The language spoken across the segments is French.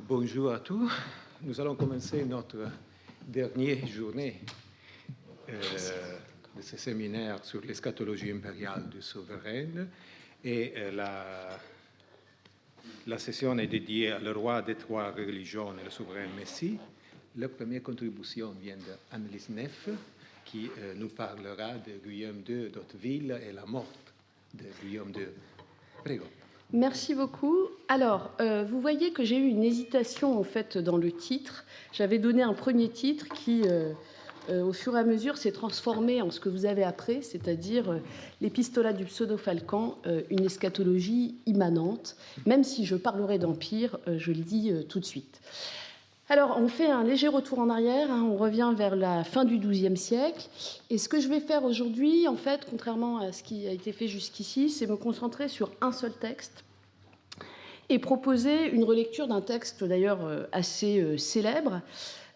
Bonjour à tous. Nous allons commencer notre dernière journée de ce séminaire sur l'eschatologie impériale du souverain. Et la session est dédiée à le roi des trois religions et le souverain Messie. La première contribution vient d'Annelise Neff, qui nous parlera de Guillaume II d'Hauteville et la mort de Guillaume II. Prego. Merci beaucoup. Alors, vous voyez que j'ai eu une hésitation en fait dans le titre. J'avais donné un premier titre qui, au fur et à mesure, s'est transformé en ce que vous avez après, c'est-à-dire l'épistolat du pseudo-Falcon, une eschatologie immanente. Même si je parlerai d'empire, je le dis tout de suite. Alors, on fait un léger retour en arrière, on revient vers la fin du XIIe siècle. Et ce que je vais faire aujourd'hui, en fait, contrairement à ce qui a été fait jusqu'ici, c'est me concentrer sur un seul texte et proposer une relecture d'un texte d'ailleurs assez célèbre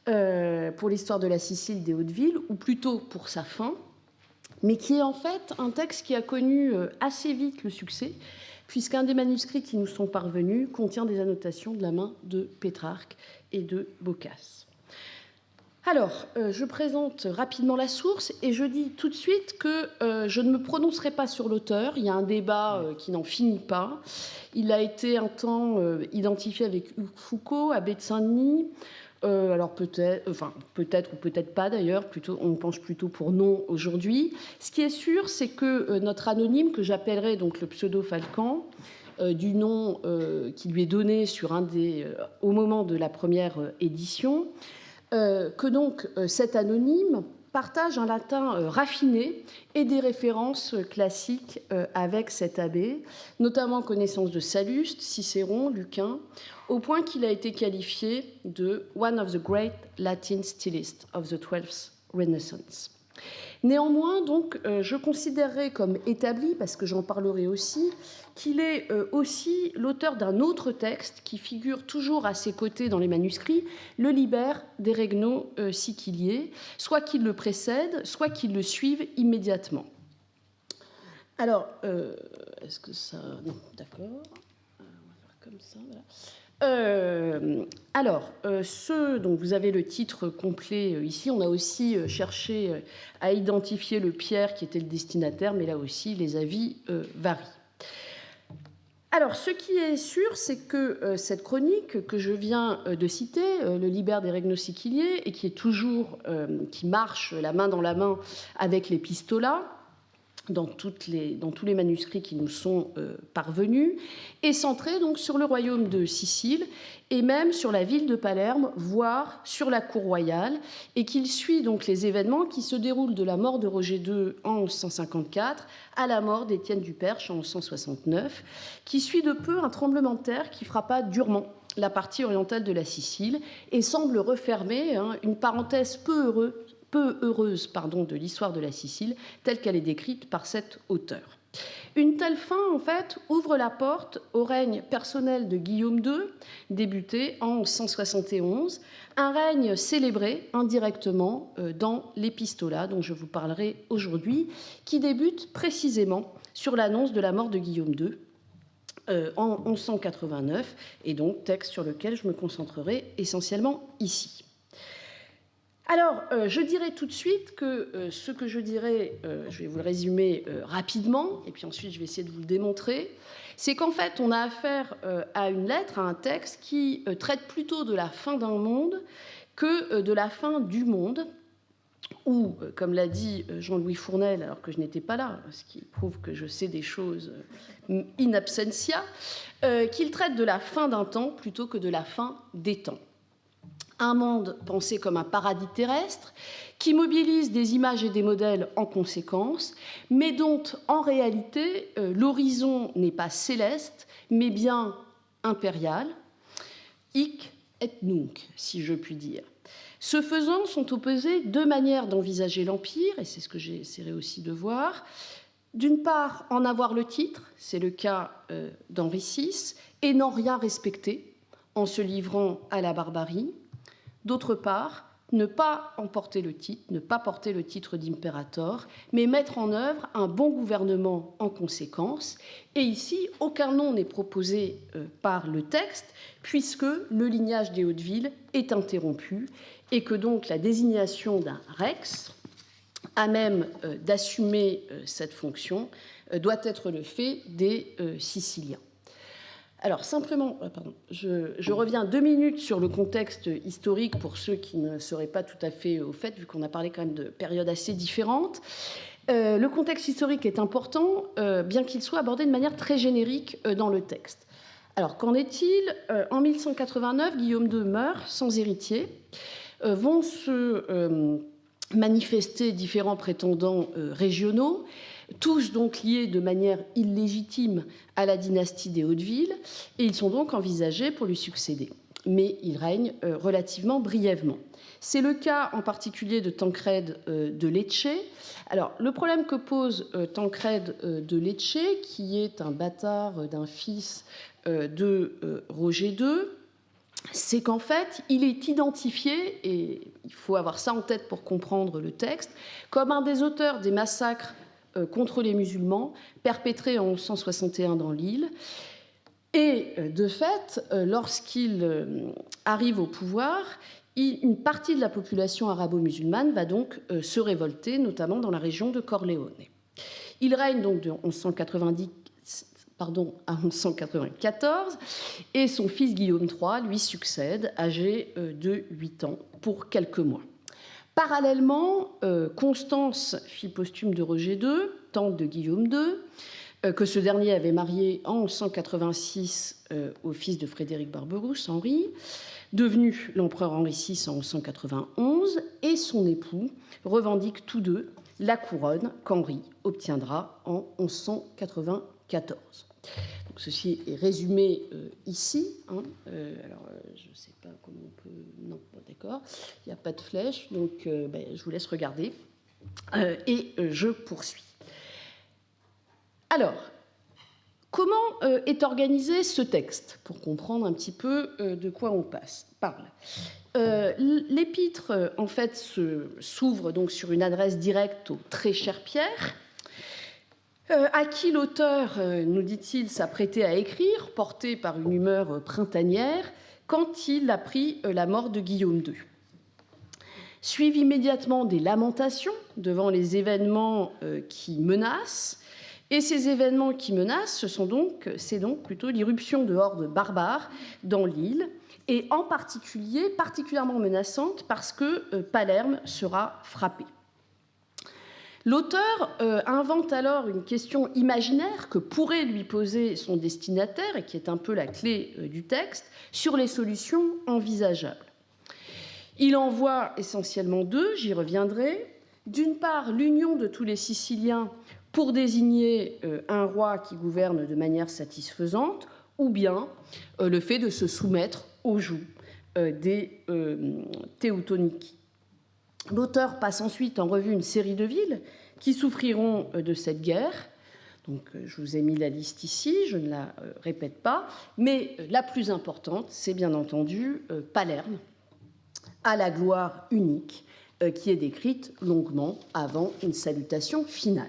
pour l'histoire de la Sicile des Hautes-Villes, ou plutôt pour sa fin, mais qui est en fait un texte qui a connu assez vite le succès, puisqu'un des manuscrits qui nous sont parvenus contient des annotations de la main de Pétrarque et de Boccace. Alors, je présente rapidement la source et je dis tout de suite que je ne me prononcerai pas sur l'auteur. Il y a un débat qui n'en finit pas. Il a été un temps identifié avec Hugues Foucault, abbé de Saint-Denis. Alors peut-être ou peut-être pas d'ailleurs, on penche plutôt pour non aujourd'hui. Ce qui est sûr, c'est que notre anonyme, que j'appellerai donc le pseudo-Falcon, du nom qui lui est donné au moment de la première édition, que donc cet anonyme partage un latin raffiné et des références classiques avec cet abbé, notamment connaissance de Salluste, Cicéron, Lucain, au point qu'il a été qualifié de « one of the great Latin stylists of the 12th Renaissance ». Néanmoins, donc, je considérerai comme établi, parce que j'en parlerai aussi, qu'il est aussi l'auteur d'un autre texte qui figure toujours à ses côtés dans les manuscrits, le Liber des Regno Siciliae, soit qu'il le précède, soit qu'il le suive immédiatement. Alors, est-ce que ça... Non, d'accord. On va faire comme ça, voilà. Donc vous avez le titre complet ici. On a aussi cherché à identifier le Pierre qui était le destinataire, mais là aussi, les avis varient. Alors, ce qui est sûr, c'est que cette chronique que je viens de citer, le Liber des Regno Siciliae, et qui marche la main dans la main avec l'Epistola, dans tous les manuscrits qui nous sont parvenus, est centré donc sur le royaume de Sicile et même sur la ville de Palerme, voire sur la cour royale, et qu'il suit donc les événements qui se déroulent de la mort de Roger II en 1154 à la mort d'Étienne du Perche en 1169, qui suit de peu un tremblement de terre qui frappa durement la partie orientale de la Sicile et semble refermer une parenthèse peu heureuse de l'histoire de la Sicile, telle qu'elle est décrite par cet auteur. Une telle fin, en fait, ouvre la porte au règne personnel de Guillaume II, débuté en 1171, un règne célébré indirectement dans l'Epistola, dont je vous parlerai aujourd'hui, qui débute précisément sur l'annonce de la mort de Guillaume II en 1189, et donc texte sur lequel je me concentrerai essentiellement ici. Alors, je dirais tout de suite que ce que je dirais, je vais vous le résumer rapidement, et puis ensuite je vais essayer de vous le démontrer, c'est qu'en fait, on a affaire à une lettre, à un texte qui traite plutôt de la fin d'un monde que de la fin du monde, ou, comme l'a dit Jean-Louis Fournel, alors que je n'étais pas là, ce qui prouve que je sais des choses in absentia, qu'il traite de la fin d'un temps plutôt que de la fin des temps. Un monde pensé comme un paradis terrestre, qui mobilise des images et des modèles en conséquence, mais dont, en réalité, l'horizon n'est pas céleste, mais bien impérial, hic et nunc, si je puis dire. Ce faisant, sont opposées deux manières d'envisager l'Empire, et c'est ce que j'essaierai aussi de voir. D'une part, en avoir le titre, c'est le cas d'Henri VI, et n'en rien respecter, en se livrant à la barbarie. D'autre part, ne pas emporter le titre, ne pas porter le titre d'imperator, mais mettre en œuvre un bon gouvernement en conséquence. Et ici, aucun nom n'est proposé par le texte, puisque le lignage des Hauteville est interrompu et que donc la désignation d'un rex, à même d'assumer cette fonction, doit être le fait des Siciliens. Alors, simplement, je reviens 2 minutes sur le contexte historique pour ceux qui ne seraient pas tout à fait au fait, vu qu'on a parlé quand même de périodes assez différentes. Le contexte historique est important, bien qu'il soit abordé de manière très générique dans le texte. Alors, qu'en est-il ? En 1189, Guillaume II meurt sans héritier. Vont se manifester différents prétendants régionaux, tous donc liés de manière illégitime à la dynastie des Hauteville, et ils sont donc envisagés pour lui succéder. Mais il règne relativement brièvement. C'est le cas en particulier de Tancrède de Lecce. Alors, le problème que pose Tancrède de Lecce, qui est un bâtard d'un fils de Roger II, c'est qu'en fait, il est identifié, et il faut avoir ça en tête pour comprendre le texte, comme un des auteurs des massacres contre les musulmans perpétrés en 1161 dans l'île. Et de fait, lorsqu'il arrive au pouvoir, une partie de la population arabo-musulmane va donc se révolter, notamment dans la région de Corleone. Il règne donc de 1190 à 1194, et son fils Guillaume III lui succède, âgé de 8 ans, pour quelques mois. Parallèlement, Constance, fille posthume de Roger II, tante de Guillaume II, que ce dernier avait marié en 1186 au fils de Frédéric Barberousse, Henri, devenu l'empereur Henri VI en 1191, et son époux revendiquent tous deux la couronne qu'Henri obtiendra en 1194. Donc, ceci est résumé ici. Alors, je ne sais pas comment on peut... Non, d'accord. Il n'y a pas de flèche, donc je vous laisse regarder. Et je poursuis. Alors, comment est organisé ce texte, pour comprendre un petit peu de quoi on parle. L'épître, en fait, s'ouvre donc sur une adresse directe au très cher Pierre, à qui l'auteur, nous dit-il, s'apprêtait à écrire, porté par une humeur printanière, quand il apprit la mort de Guillaume II. Suivent immédiatement des lamentations devant les événements qui menacent, et ces événements qui menacent, c'est donc plutôt l'irruption de hordes barbares dans l'île, et en particulier, particulièrement menaçante, parce que Palerme sera frappée. L'auteur invente alors une question imaginaire que pourrait lui poser son destinataire, et qui est un peu la clé du texte, sur les solutions envisageables. Il en voit essentiellement deux, j'y reviendrai. D'une part, l'union de tous les Siciliens pour désigner un roi qui gouverne de manière satisfaisante, ou bien le fait de se soumettre au joug des Teutoniki. L'auteur passe ensuite en revue une série de villes qui souffriront de cette guerre. Donc, je vous ai mis la liste ici, je ne la répète pas, mais la plus importante, c'est bien entendu Palerme, à la gloire unique, qui est décrite longuement avant une salutation finale.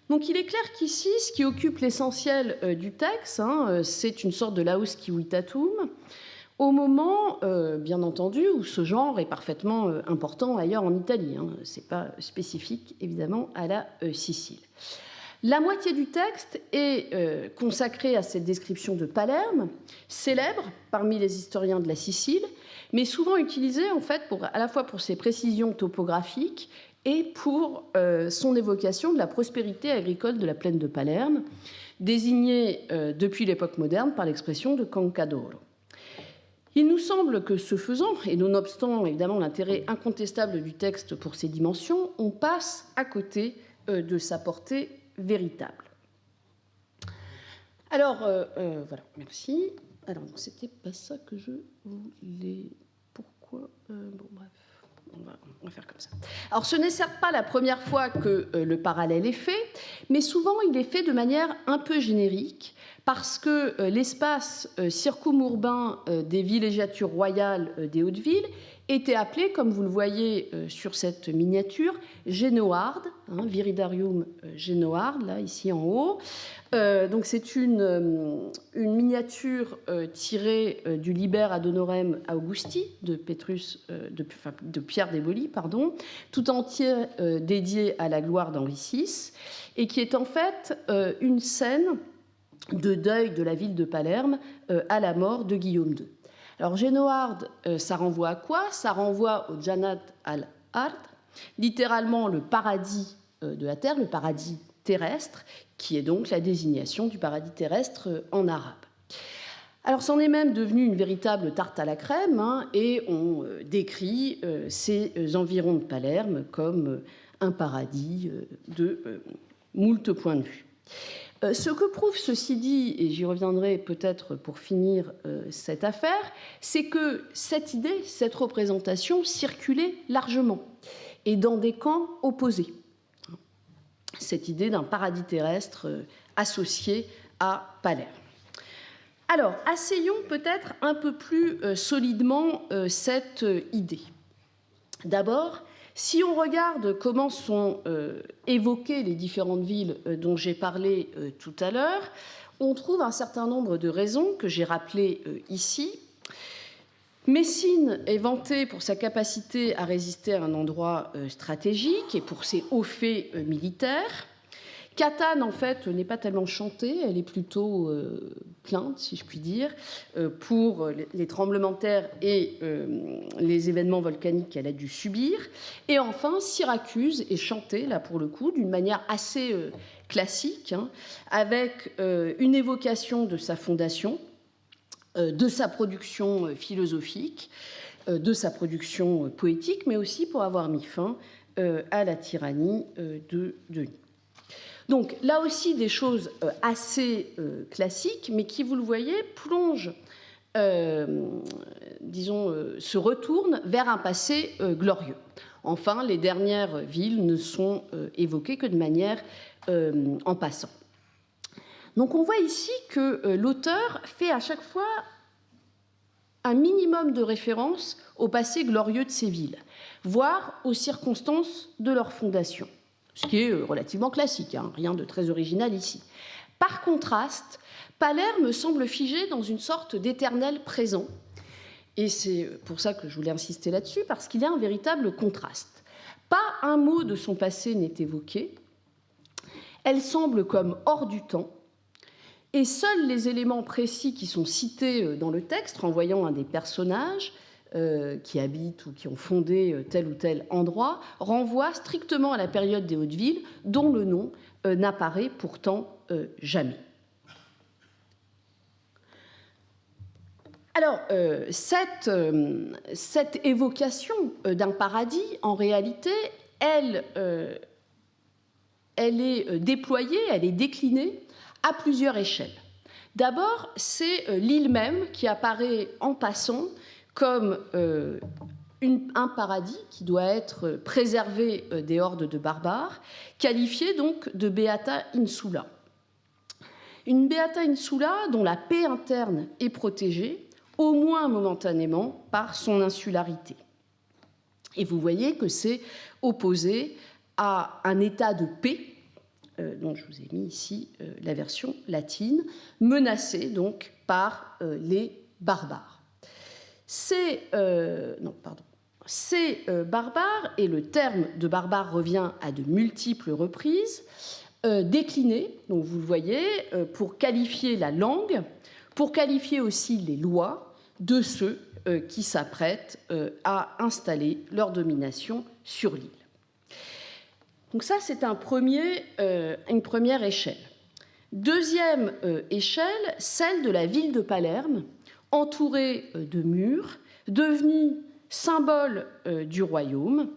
Donc, il est clair qu'ici, ce qui occupe l'essentiel du texte, c'est une sorte de laus civitatum, au moment, bien entendu, où ce genre est parfaitement important ailleurs en Italie. Ce n'est pas spécifique, évidemment, à la Sicile. La moitié du texte est consacrée à cette description de Palerme, célèbre parmi les historiens de la Sicile, mais souvent utilisée, en fait, à la fois pour ses précisions topographiques et pour son évocation de la prospérité agricole de la plaine de Palerme, désignée depuis l'époque moderne par l'expression de Cancadoro. Il nous semble que ce faisant, et nonobstant évidemment l'intérêt incontestable du texte pour ses dimensions, on passe à côté de sa portée véritable. Alors, voilà, merci. Alors, c'était pas ça que je voulais... Pourquoi bon, bref. On va faire comme ça. Alors, ce n'est certes pas la première fois que le parallèle est fait, mais souvent il est fait de manière un peu générique, parce que l'espace circumurbain des villégiatures royales des Hautes-Villes était appelé, comme vous le voyez sur cette miniature, Genoard, Viridarium Genoard, là, ici en haut. Donc c'est une miniature tirée du Liber ad honorem Augusti de Pierre d'Éboli, pardon, tout entier dédié à la gloire d'Henri VI, et qui est en fait une scène de deuil de la ville de Palerme à la mort de Guillaume II. Alors, Genoard, ça renvoie à quoi? Ça renvoie au Jannat al-Ard, littéralement le paradis de la terre, le paradis terrestre, qui est donc la désignation du paradis terrestre en arabe. Alors, c'en est même devenu une véritable tarte à la crème, et on décrit ces environs de Palerme comme un paradis de moult points de vue. Ce que prouve, ceci dit, et j'y reviendrai peut-être pour finir cette affaire, c'est que cette idée, cette représentation circulait largement et dans des camps opposés. Cette idée d'un paradis terrestre associé à Palerme. Alors, asseyons peut-être un peu plus solidement cette idée. D'abord, si on regarde comment sont évoquées les différentes villes dont j'ai parlé tout à l'heure, on trouve un certain nombre de raisons que j'ai rappelées ici. Messine est vantée pour sa capacité à résister à un endroit stratégique et pour ses hauts faits militaires. Catane, en fait, n'est pas tellement chantée, elle est plutôt plainte, si je puis dire, pour les tremblements de terre et les événements volcaniques qu'elle a dû subir. Et enfin, Syracuse est chantée, là pour le coup, d'une manière assez classique, avec une évocation de sa fondation, de sa production philosophique, de sa production poétique, mais aussi pour avoir mis fin à la tyrannie de Denis. Donc là aussi des choses assez classiques, mais qui, vous le voyez, plongent, se retournent vers un passé glorieux. Enfin, les dernières villes ne sont évoquées que de manière en passant. Donc on voit ici que l'auteur fait à chaque fois un minimum de référence au passé glorieux de ces villes, voire aux circonstances de leur fondation. Ce qui est relativement classique, rien de très original ici. Par contraste, Palerme semble figé dans une sorte d'éternel présent, et c'est pour ça que je voulais insister là-dessus, parce qu'il y a un véritable contraste. Pas un mot de son passé n'est évoqué, elle semble comme hors du temps, et seuls les éléments précis qui sont cités dans le texte, renvoyant à des personnages, qui habitent ou qui ont fondé tel ou tel endroit, renvoient strictement à la période des Hautes-Villes, dont le nom n'apparaît pourtant jamais. Alors, cette évocation d'un paradis, en réalité, elle est déployée, elle est déclinée à plusieurs échelles. D'abord, c'est l'île même qui apparaît en passant comme un paradis qui doit être préservé des hordes de barbares, qualifié donc de Beata Insula. Une Beata Insula dont la paix interne est protégée, au moins momentanément, par son insularité. Et vous voyez que c'est opposé à un état de paix, dont je vous ai mis ici la version latine, menacé donc par les barbares. Ces barbares, et le terme de barbare revient à de multiples reprises, déclinés, donc vous le voyez, pour qualifier la langue, pour qualifier aussi les lois de ceux qui s'apprêtent à installer leur domination sur l'île. Donc ça, c'est une première échelle. Deuxième échelle, celle de la ville de Palerme, entourée de murs, devenue symbole du royaume,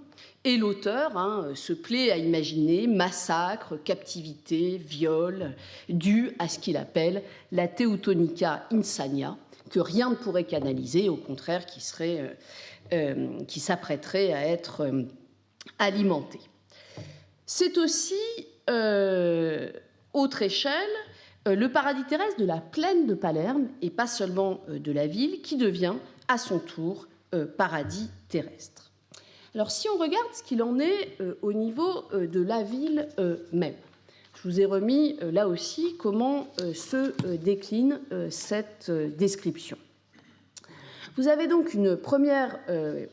et l'auteur se plaît à imaginer massacres, captivités, viols, dus à ce qu'il appelle la Teutonica insania, que rien ne pourrait canaliser, au contraire, qui s'apprêterait à être alimenté. C'est aussi, autre échelle, le paradis terrestre de la plaine de Palerme, et pas seulement de la ville, qui devient à son tour paradis terrestre. Alors si on regarde ce qu'il en est au niveau de la ville même, je vous ai remis là aussi comment se décline cette description. Vous avez donc une première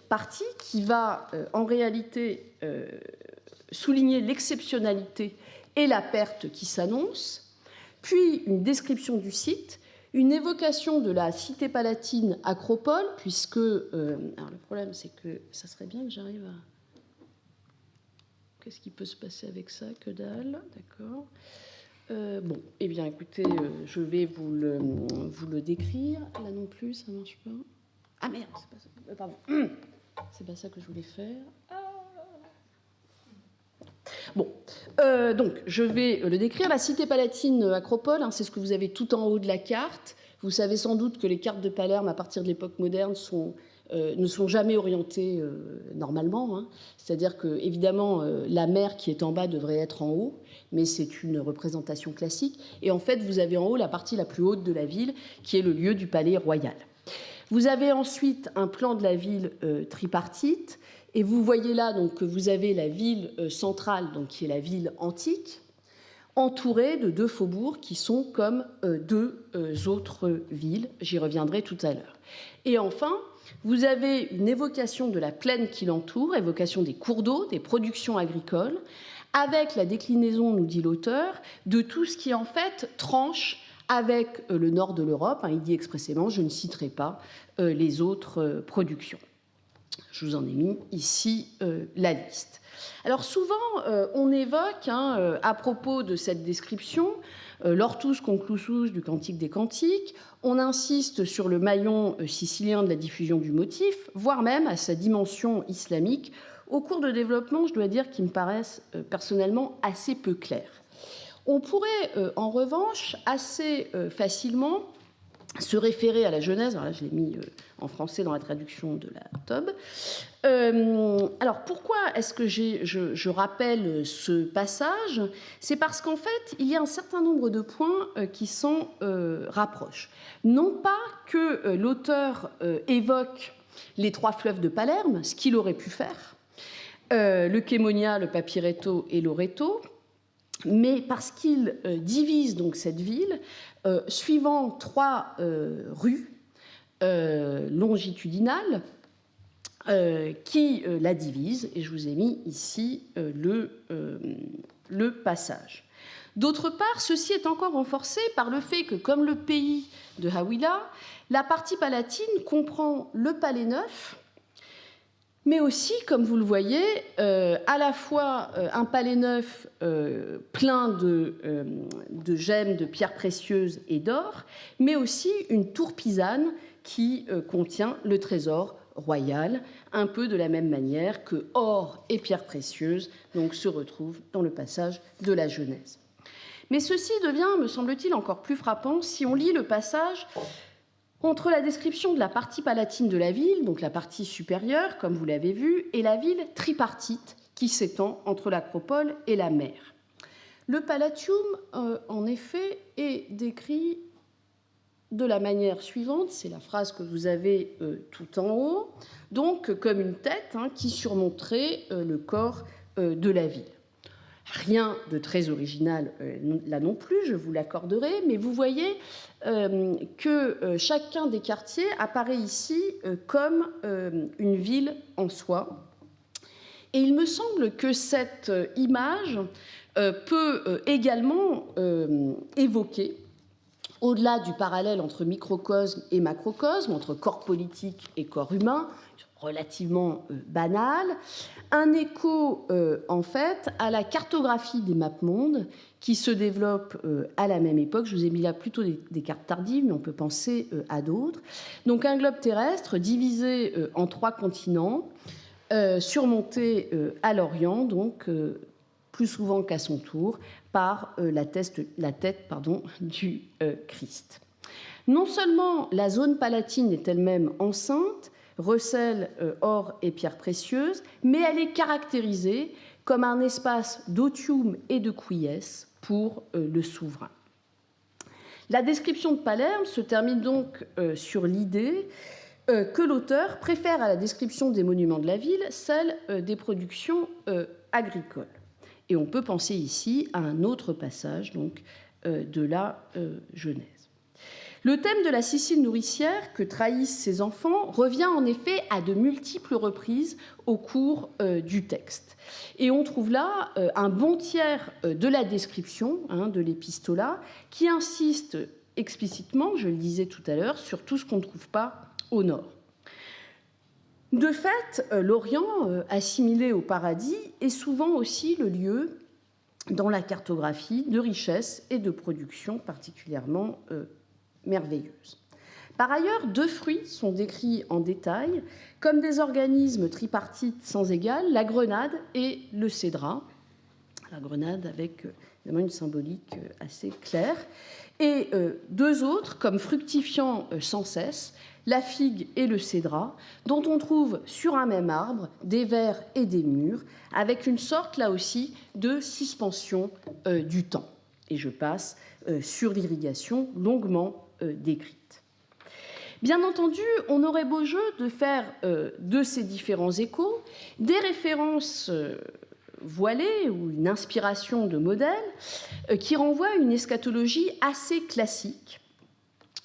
partie qui va en réalité souligner l'exceptionnalité et la perte qui s'annonce, puis une description du site, une évocation de la cité palatine acropole, puisque... alors le problème, c'est que ça serait bien que j'arrive à... Qu'est-ce qui peut se passer avec ça? Que dalle, d'accord. Bon, eh bien, écoutez, je vais vous le décrire. Là non plus, ça ne marche pas. Ah merde, c'est pas ça. Pardon. C'est pas ça que je voulais faire. Bon, donc je vais le décrire. La cité palatine acropole, c'est ce que vous avez tout en haut de la carte. Vous savez sans doute que les cartes de Palerme, à partir de l'époque moderne, ne sont jamais orientées normalement. C'est-à-dire que, évidemment, la mer qui est en bas devrait être en haut, mais c'est une représentation classique. Et en fait, vous avez en haut la partie la plus haute de la ville, qui est le lieu du palais royal. Vous avez ensuite un plan de la ville tripartite, et vous voyez là donc, que vous avez la ville centrale, donc, qui est la ville antique, entourée de deux faubourgs qui sont comme deux autres villes. J'y reviendrai tout à l'heure. Et enfin, vous avez une évocation de la plaine qui l'entoure, évocation des cours d'eau, des productions agricoles, avec la déclinaison, nous dit l'auteur, de tout ce qui en fait tranche avec le nord de l'Europe. Il dit expressément, je ne citerai pas les autres productions. Je vous en ai mis ici la liste. Alors souvent, on évoque, à propos de cette description, l'ortus conclusus du Cantique des Cantiques, on insiste sur le maillon sicilien de la diffusion du motif, voire même à sa dimension islamique, au cours de développement, je dois dire, qui me paraissent personnellement assez peu clairs. On pourrait, en revanche, assez facilement se référer à la Genèse. Alors là, je l'ai mis en français dans la traduction de la Tob. Alors, pourquoi est-ce que je rappelle ce passage? C'est parce qu'en fait, il y a un certain nombre de points qui s'en rapprochent. Non pas que l'auteur évoque les trois fleuves de Palerme, ce qu'il aurait pu faire, le Kémonia, le Papiretto et l'Oreto, mais parce qu'il divise donc cette ville suivant trois rues longitudinales qui la divisent, et je vous ai mis ici le passage. D'autre part, ceci est encore renforcé par le fait que, comme le pays de Hawila, la partie palatine comprend le palais neuf, mais aussi, comme vous le voyez, à la fois un palais neuf plein de gemmes, de pierres précieuses et d'or, mais aussi une tour pisane qui contient le trésor royal, un peu de la même manière que or et pierres précieuses donc, se retrouvent dans le passage de la Genèse. Mais ceci devient, me semble-t-il, encore plus frappant si on lit le passage entre la description de la partie palatine de la ville, donc la partie supérieure, comme vous l'avez vu, et la ville tripartite qui s'étend entre l'acropole et la mer. Le palatium, en effet, est décrit de la manière suivante, c'est la phrase que vous avez tout en haut, donc comme une tête qui surmonterait le corps de la ville. Rien de très original là non plus, je vous l'accorderai, mais vous voyez que chacun des quartiers apparaît ici comme une ville en soi. Et il me semble que cette image peut également évoquer, au-delà du parallèle entre microcosme et macrocosme, entre corps politique et corps humain, relativement banal, un écho en fait à la cartographie des mapmondes qui se développe à la même époque. Je vous ai mis là plutôt des cartes tardives, mais on peut penser à d'autres. Donc un globe terrestre divisé en trois continents, surmonté à l'Orient, donc plus souvent qu'à son tour, par la tête du Christ. Non seulement la zone palatine est elle-même enceinte, recèle or et pierres précieuses, mais elle est caractérisée comme un espace d'otium et de quies pour le souverain. La description de Palerme se termine donc sur l'idée que l'auteur préfère à la description des monuments de la ville celle des productions agricoles. Et on peut penser ici à un autre passage donc, de la Genèse. Le thème de la Sicile nourricière que trahissent ses enfants revient en effet à de multiples reprises au cours du texte. Et on trouve là un bon tiers de la description de l'épistolat qui insiste explicitement, je le disais tout à l'heure, sur tout ce qu'on ne trouve pas au nord. De fait, l'Orient, assimilé au paradis, est souvent aussi le lieu, dans la cartographie, de richesse et de production particulièrement merveilleuse. Par ailleurs, 2 fruits sont décrits en détail comme des organismes tripartites sans égal, la grenade et le cédrat. La grenade avec évidemment une symbolique assez claire. Et 2 autres comme fructifiant sans cesse, la figue et le cédrat, dont on trouve sur un même arbre des vers et des mûres, avec une sorte là aussi de suspension du temps. Et je passe sur l'irrigation longuement décrite. Bien entendu, on aurait beau jeu de faire de ces différents échos des références voilées ou une inspiration de modèles qui renvoient à une eschatologie assez classique,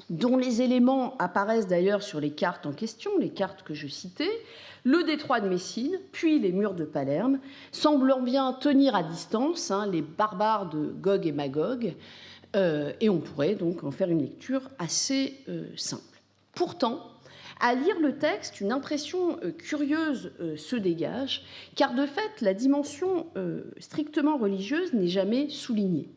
dont les éléments apparaissent d'ailleurs sur les cartes en question, les cartes que je citais, le détroit de Messine, puis les murs de Palerme, semblant bien tenir à distance les barbares de Gog et Magog, et on pourrait donc en faire une lecture assez simple. Pourtant, à lire le texte, une impression curieuse se dégage, car de fait, la dimension strictement religieuse n'est jamais soulignée.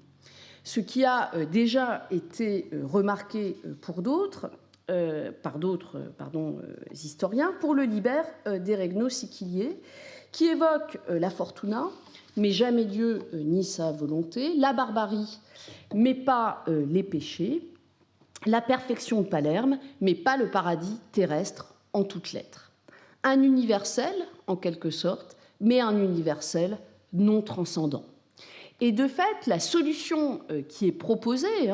Ce qui a déjà été remarqué par d'autres historiens, pour le Liber d'Eregno Sicilier, qui évoque la fortuna, mais jamais Dieu ni sa volonté, la barbarie, mais pas les péchés, la perfection de Palerme, mais pas le paradis terrestre en toutes lettres. Un universel, en quelque sorte, mais un universel non transcendant. Et de fait, la solution qui est proposée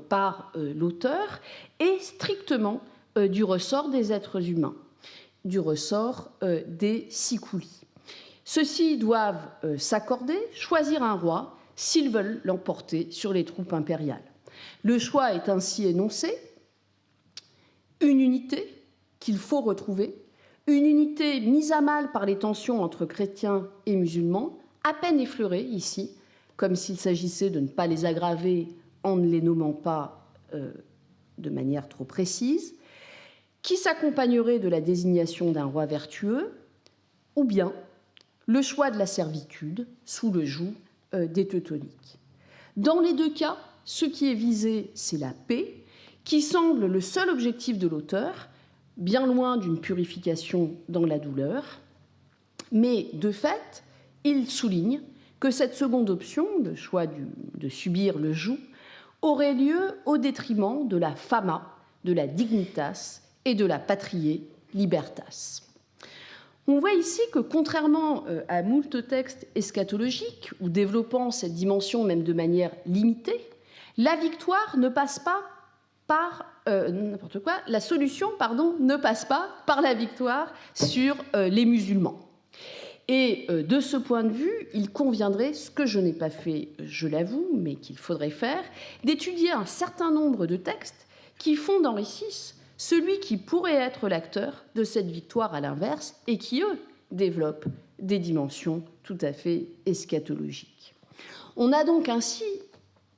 par l'auteur est strictement du ressort des êtres humains, du ressort des siculi. Ceux-ci doivent s'accorder, choisir un roi s'ils veulent l'emporter sur les troupes impériales. Le choix est ainsi énoncé, une unité qu'il faut retrouver, une unité mise à mal par les tensions entre chrétiens et musulmans, à peine effleurée ici, comme s'il s'agissait de ne pas les aggraver en ne les nommant pas de manière trop précise, qui s'accompagnerait de la désignation d'un roi vertueux, ou bien le choix de la servitude sous le joug des Teutoniques. Dans les 2 cas, ce qui est visé, c'est la paix, qui semble le seul objectif de l'auteur, bien loin d'une purification dans la douleur. Mais de fait, il souligne que cette seconde option, le choix de subir le joug, aurait lieu au détriment de la fama, de la dignitas et de la patriae libertas. On voit ici que, contrairement à moult textes eschatologiques, ou développant cette dimension même de manière limitée, la victoire ne passe pas par la solution, ne passe pas par la victoire sur les musulmans. Et de ce point de vue, il conviendrait, ce que je n'ai pas fait, je l'avoue, mais qu'il faudrait faire, d'étudier un certain nombre de textes qui font d'Henri-VI celui qui pourrait être l'acteur de cette victoire à l'inverse et qui, eux, développent des dimensions tout à fait eschatologiques. On a donc ainsi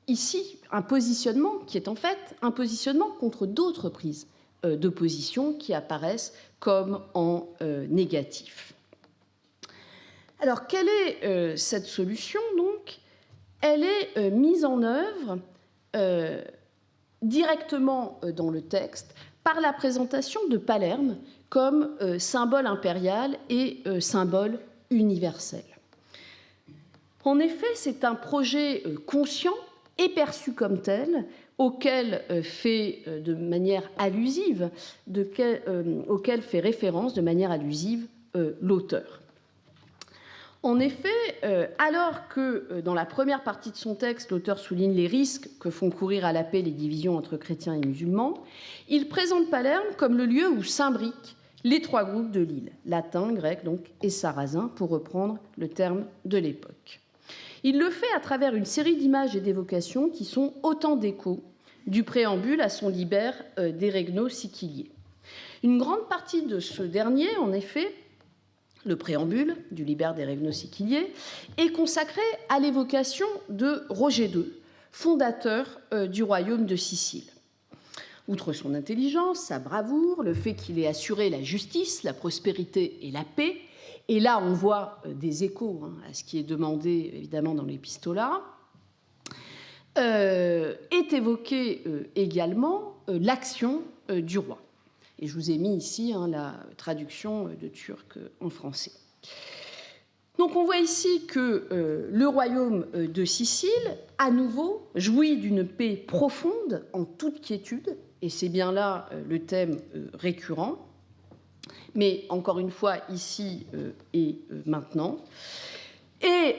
ici un positionnement qui est en fait un positionnement contre d'autres prises de position qui apparaissent comme en négatif. Alors, quelle est cette solution, donc ? Elle est mise en œuvre directement dans le texte par la présentation de Palerme comme symbole impérial et symbole universel. En effet, c'est un projet conscient et perçu comme tel, auquel fait de manière allusive, auquel fait référence de manière allusive l'auteur. En effet, alors que dans la première partie de son texte, l'auteur souligne les risques que font courir à la paix les divisions entre chrétiens et musulmans, il présente Palerme comme le lieu où s'imbriquent les trois groupes de l'île, latin, grec donc, et sarrasin, pour reprendre le terme de l'époque. Il le fait à travers une série d'images et d'évocations qui sont autant d'échos du préambule à son Liber des Regno Siciliae. Une grande partie de ce dernier, en effet, le préambule du Liber des Regno Siciliae, est consacré à l'évocation de Roger II, fondateur du royaume de Sicile. Outre son intelligence, sa bravoure, le fait qu'il ait assuré la justice, la prospérité et la paix, et là on voit des échos à ce qui est demandé évidemment dans l'épistolat, est évoquée également l'action du roi. Et je vous ai mis ici la traduction de turc en français. Donc on voit ici que le royaume de Sicile, à nouveau, jouit d'une paix profonde en toute quiétude, et c'est bien là le thème récurrent, mais encore une fois ici et maintenant. Et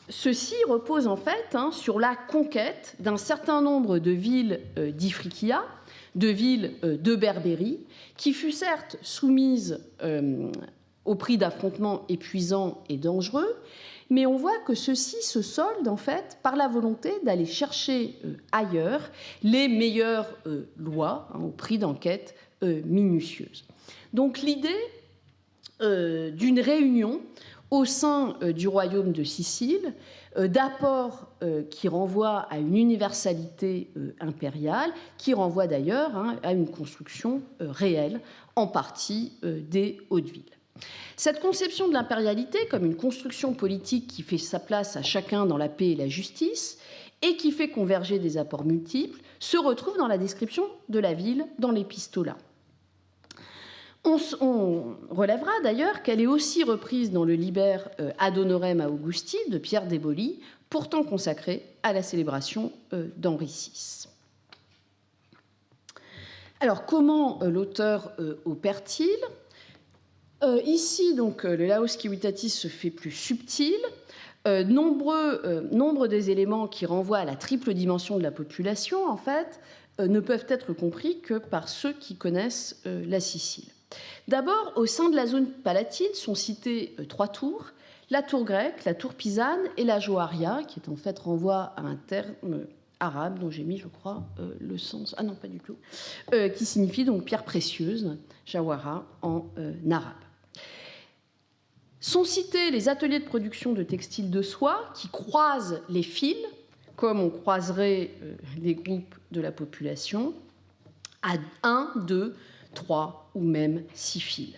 ceci repose en fait sur la conquête d'un certain nombre de villes d'Ifriqiya, de villes de Berbérie, qui fut certes soumise au prix d'affrontements épuisants et dangereux, mais on voit que ceci se solde en fait par la volonté d'aller chercher ailleurs les meilleures lois au prix d'enquêtes minutieuses. Donc l'idée d'une réunion au sein du royaume de Sicile, d'apports qui renvoient à une universalité impériale, qui renvoient d'ailleurs à une construction réelle, en partie des Hautes-Villes. Cette conception de l'impérialité comme une construction politique qui fait sa place à chacun dans la paix et la justice, et qui fait converger des apports multiples, se retrouve dans la description de la ville dans l'épistolat. On relèvera d'ailleurs qu'elle est aussi reprise dans le Liber Ad Honorem Augusti de Pierre Déboli, pourtant consacré à la célébration d'Henri VI. Alors, comment l'auteur opère-t-il ? Ici, donc, le Laus Civitatis se fait plus subtil. Nombre des éléments qui renvoient à la triple dimension de la population, en fait, ne peuvent être compris que par ceux qui connaissent la Sicile. D'abord, au sein de la zone palatine sont citées trois tours, la tour grecque, la tour pisane et la joaria, qui est en fait renvoie à un terme arabe dont j'ai mis, je crois, le sens... Ah non, pas du tout. Qui signifie donc pierre précieuse, jawara en arabe. Sont cités les ateliers de production de textiles de soie qui croisent les fils, comme on croiserait les groupes de la population, à 1, 2, 3 ou même 6 fils.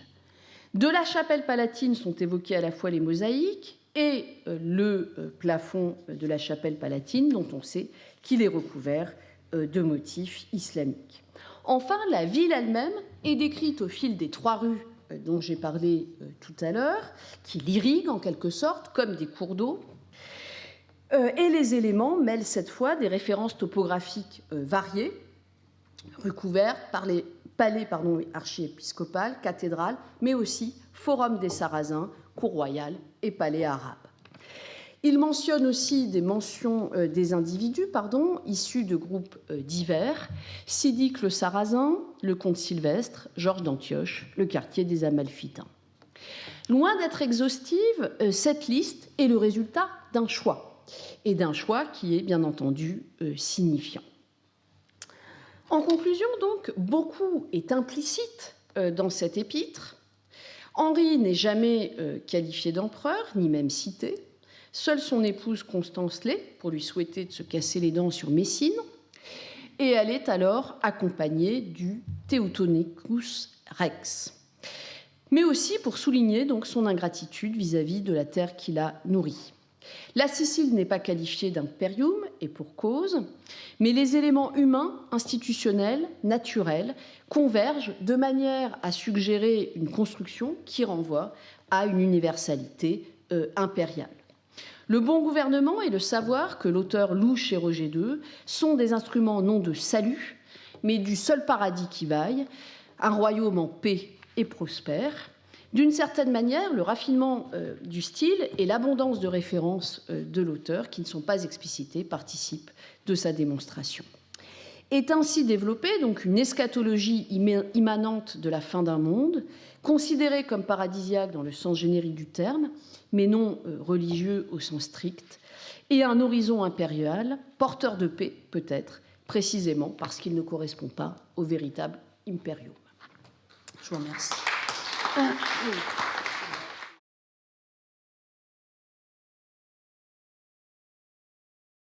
De la chapelle palatine sont évoquées à la fois les mosaïques et le plafond de la chapelle palatine, dont on sait qu'il est recouvert de motifs islamiques. Enfin, la ville elle-même est décrite au fil des trois rues dont j'ai parlé tout à l'heure, qui l'irriguent en quelque sorte comme des cours d'eau. Et les éléments mêlent cette fois des références topographiques variées, recouvertes par les palais archiépiscopal, cathédrale, mais aussi forum des Sarrasins, cour royale et palais arabe. Il mentionne aussi des mentions des individus issus de groupes divers, Sidique le Sarrasin, le comte Sylvestre, Georges d'Antioche, le quartier des Amalfitains. Loin d'être exhaustive, cette liste est le résultat d'un choix, et d'un choix qui est bien entendu signifiant. En conclusion, donc, beaucoup est implicite dans cette épître. Henri n'est jamais qualifié d'empereur, ni même cité. Seule son épouse Constance l'est, pour lui souhaiter de se casser les dents sur Messine. Et elle est alors accompagnée du Teutonicus Rex. Mais aussi pour souligner donc son ingratitude vis-à-vis de la terre qui l'a nourrie. La Sicile n'est pas qualifiée d'impérium, et pour cause, mais les éléments humains, institutionnels, naturels, convergent de manière à suggérer une construction qui renvoie à une universalité impériale. Le bon gouvernement et le savoir que l'auteur loue chez Roger II sont des instruments non de salut, mais du seul paradis qui vaille, un royaume en paix et prospère, D'une certaine manière, le raffinement du style et l'abondance de références de l'auteur, qui ne sont pas explicitées, participent de sa démonstration. Est ainsi développée donc une eschatologie immanente de la fin d'un monde, considérée comme paradisiaque dans le sens générique du terme, mais non religieux au sens strict, et un horizon impérial, porteur de paix peut-être, précisément parce qu'il ne correspond pas au véritable impérium. Je vous remercie.